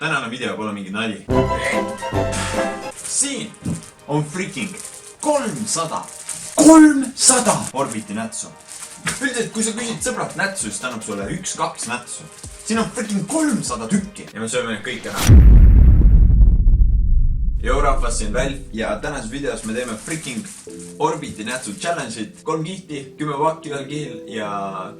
tänane video pole mingi nali. Siin on freaking 300 Orbiti nätsu. Üldiselt, kui sa küsid sõbralt nätsu, siis ta annab sulle 1-2 nätsu. Siin on freaking 300 tükki. Ja me sööme need kõik ära. Joo rahvas, siin Välf ja tänases videos me teeme freaking Orbiti nätsu challenge'id. 3 kihti, 10 pakki ühel kihil ja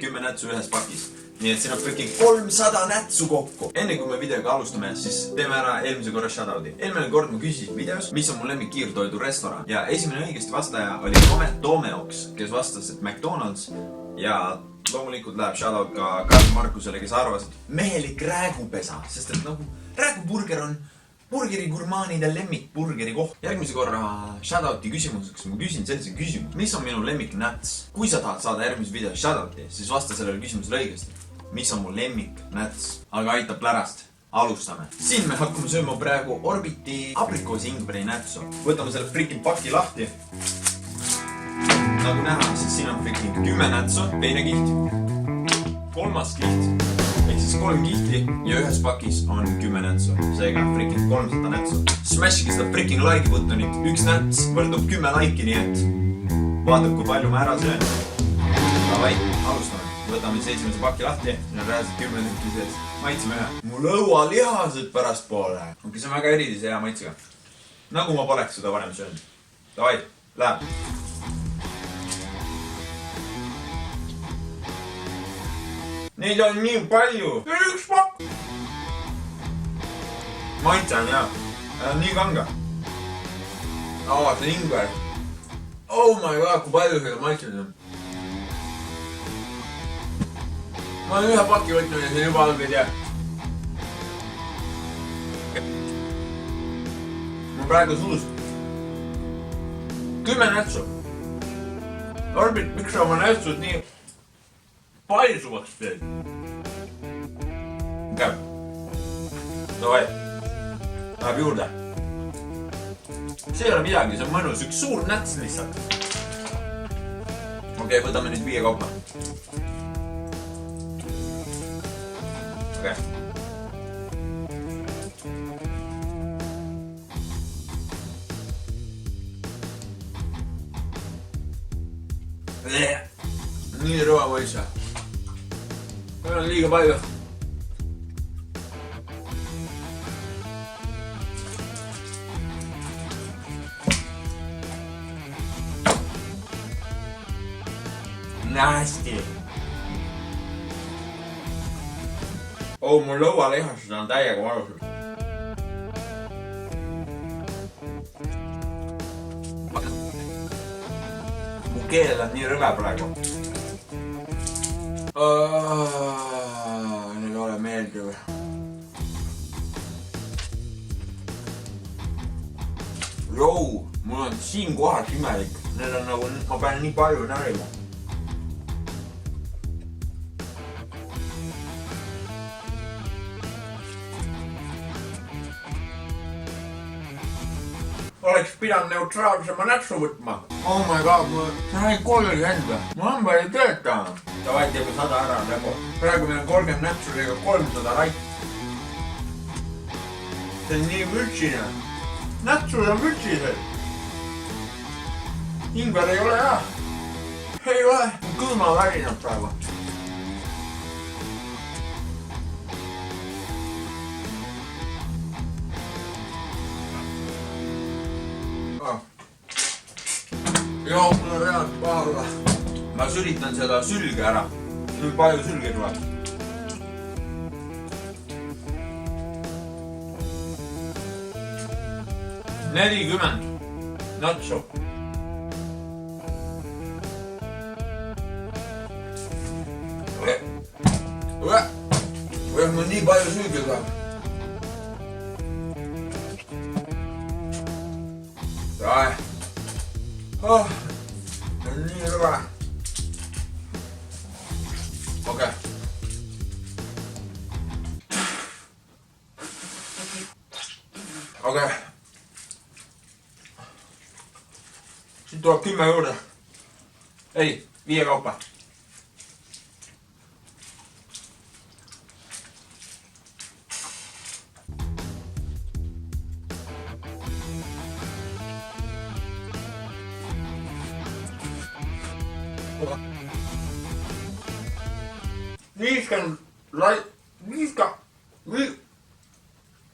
10 nätsu ühes pakis. Nii et siin on freaking 300 nätsu kokku. Enne kui me videoga alustame, siis teeme ära eelmise korra shoutouti. Eelmine kord ma küsisin videos, mis on mu lemmik kiirtoidu restoran. Ja esimene õigesti vastaja oli Tomeoks, kes vastas, et McDonald's. Ja loomulikult läheb shoutout ka Karl Markusele, kes arvas, et mehelik räägupesa. Sest et nagu rääguburger on burgeri gurmaanide lemmik burgeri koht. Järgmise korra shoutouti küsimuseks ma küsin sellise küsimus. Mis on minu lemmik näts? Kui sa tahad saada järgmise video shoutouti, siis vasta sellele küsimusele õigesti. Mis on mu lemmik näts? Aga aitab plärast. Alustame. Siin me hakkame sööma praegu Orbiti aprikoosi ingveri nätsu. Võtame selle freaking paki lahti. Nagu näha, siis siin on freaking 10 nätsu, teine kiht, 3. kiht. Ehk siis 3 kihti ja ühes pakis on 10 nätsu. Seega freaking 300 nätsu. Smashige seda freaking like buttonit. 1 näts võrdub 10 like'i, nii et vaatab, kui palju ma ära söön. Davai, alustame. Võtame siis esimese paki lahti. Siin on reaalselt 10 tükki sees. Maitseme ühe. Mu lõualihased pärast poole. Ongi see on väga erilise hea maitsega. Nagu ma poleks seda varem söönud. Davai, läheb. Neid on nii palju. See on 1 pakk. Maitse on hea. Nii kanga. See ingver. Oh my god, kui palju seda maitseid on. Ma olen 1 paki võtnud ja see on juba halb ei tea. Ma praegu suus 10 nätsu. Orbit, miks sa oma nätsud nii paisuvaks teed? Käib. Davai. Läheb juurde. See ei ole midagi, see on mõnus. Üks suur näts lihtsalt. Okei, võtame nüüd 5 kaupa. Okei. Nii rõva maitse. Meil on liiga palju. Nasty. Mu lõualihased on täiega valusad. Mu keel on nii rõve praegu. Need ole meeldiv. Jou, mul on siin kohas imelik. Need on nagu, ma pean nii palju närima. Oleks pidanud neutraalsema nätsu võtma. Oh my god, see on ainult 30 või? Mu hamba ei tööta. Davai, teeme 100 ära nagu. Praegu meil on 30 nätsu ja 300 laik. See on nii mütsine. Nätsud on mütsised. Ingver ei ole hea. Ei ole. Kõõma värinad praegu. Joo, mul on reaalselt pahalla. Ma sülitan seda sülge ära. Nüüd palju sülge tuleb. $40 natsu. Või mul nii palju sülge tuleb. Davai. See on nii rõve. Okei. Okei. Siit tuleb 10 juurde. Ei, 5 kaupa.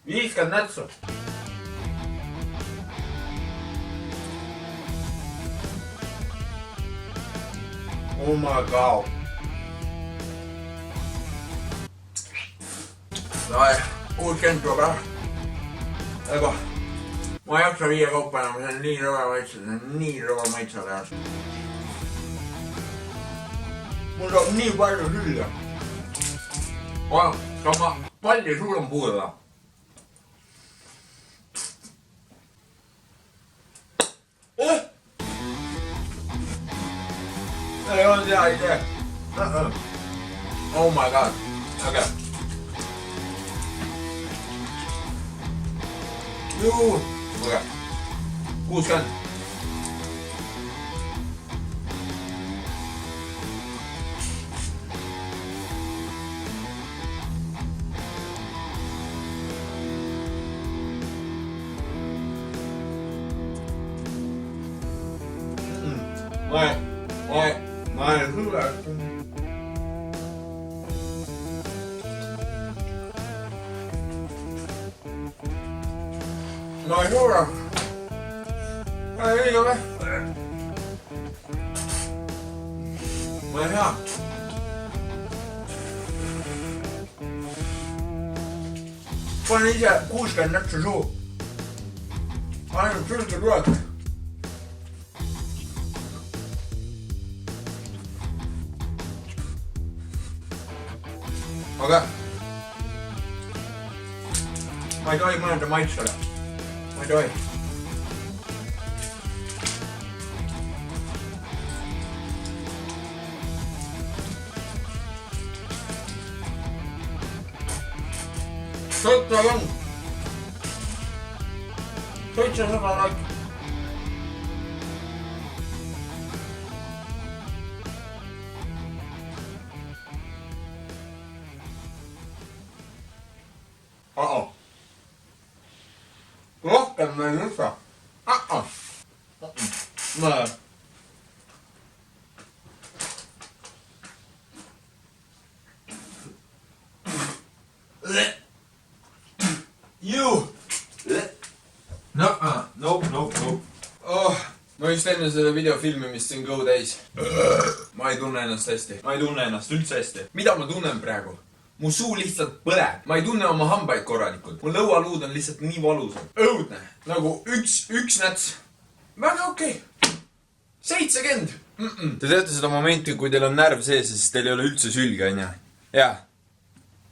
50 nätsu. Oh my god. Ai, 60 tuleb ära. Ega. Ma ei jaksa viia kaupa enam, see on nii rõve maitse, see on nii rõve maitse reaalselt. Mul saab nii palju süüa. Saab ma palju suurem puududa. Ei olnud hea idee. Oh my god. Äge. Juu. Äge. 60. Ma ei suuda. Ma ei suuda. Ma ei liiga või? Ma ei hea. Pane ise 60 nätsu suu. Ainult sülge tuleb. Aga ma ei tohi mõelda maitsele. Ma ei tohi. Sõtta on. 700 laiki. Rohkem me ei üldse. Ma just enne selle video filmimist siin kõhu täis. Ma ei tunne ennast hästi. Ma ei tunne ennast üldse hästi. Mida ma tunnen praegu? Mu suu lihtsalt põleb. Ma ei tunne oma hambaid korralikult. Mu lõualuud on lihtsalt nii valusad. Õudne. Nagu üks näts. Väga okei. 70. Te teate seda momenti, kui teil on närv sees, siis teil ei ole üldse sülge, on ja? Jaa.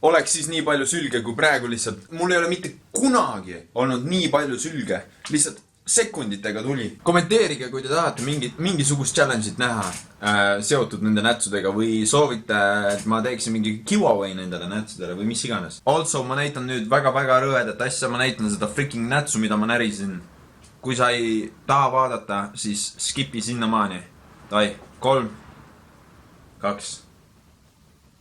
Oleks siis nii palju sülge, kui praegu lihtsalt. Mul ei ole mitte kunagi olnud nii palju sülge. Lihtsalt sekunditega tuli. Kommenteerige, kui te tahate mingisugust challenge'it näha seotud nende nätsudega või soovite, et ma teeksin mingi giveaway nendele nätsudele või mis iganes. Also, ma näitan nüüd väga rõvedat asja, ma näitan seda freaking nätsu, mida ma närisin. Kui sa ei taha vaadata, siis skipi sinnamaani. Davai, 3, 2,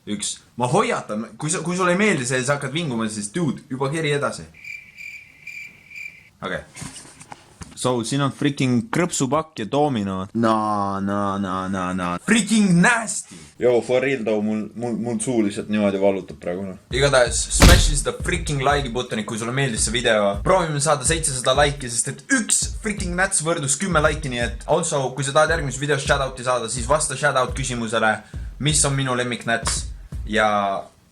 1. Ma hoiatan, kui sulle ei meeldi see, sa hakkad vinguma, siis dude, juba keri edasi. Okay. So, siin on freaking krõpsupakk ja domino. Freaking nasty! Yo, for real too, mul suu lihtsalt niimoodi valutab praegu. Igatahes, smash seda freaking like'i buttoni, kui sulle meeldis see video. Proovime saada 700 like'i, sest et üks freaking näts võrdus 10 like'i, nii et also, kui sa tahad järgmises videos shoutouti saada, siis vasta shoutout küsimusele, mis on minu lemmiknäts. Ja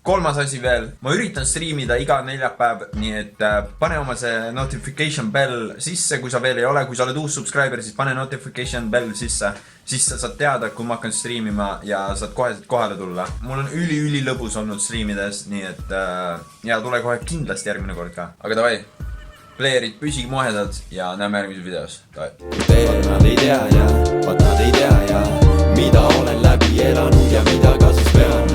kolmas asi veel, ma üritan streamida iga neljapäev, nii et pane oma see notification bell sisse, kui sa veel ei ole, kui sa oled uus subscriber, siis pane notification bell sisse, siis sa saad teada, kui ma hakkan streamima ja saad kohe kohale tulla. Mul on üli lõbus olnud streamides, nii et ja tule kohe kindlasti järgmine kord ka. Aga davai, playerid, püsige mohedad ja näeme järgmises videos. Veel nad ei tea ja, vaat nad ei tea ja, mida olen läbi elanud ja mida ka siis pean.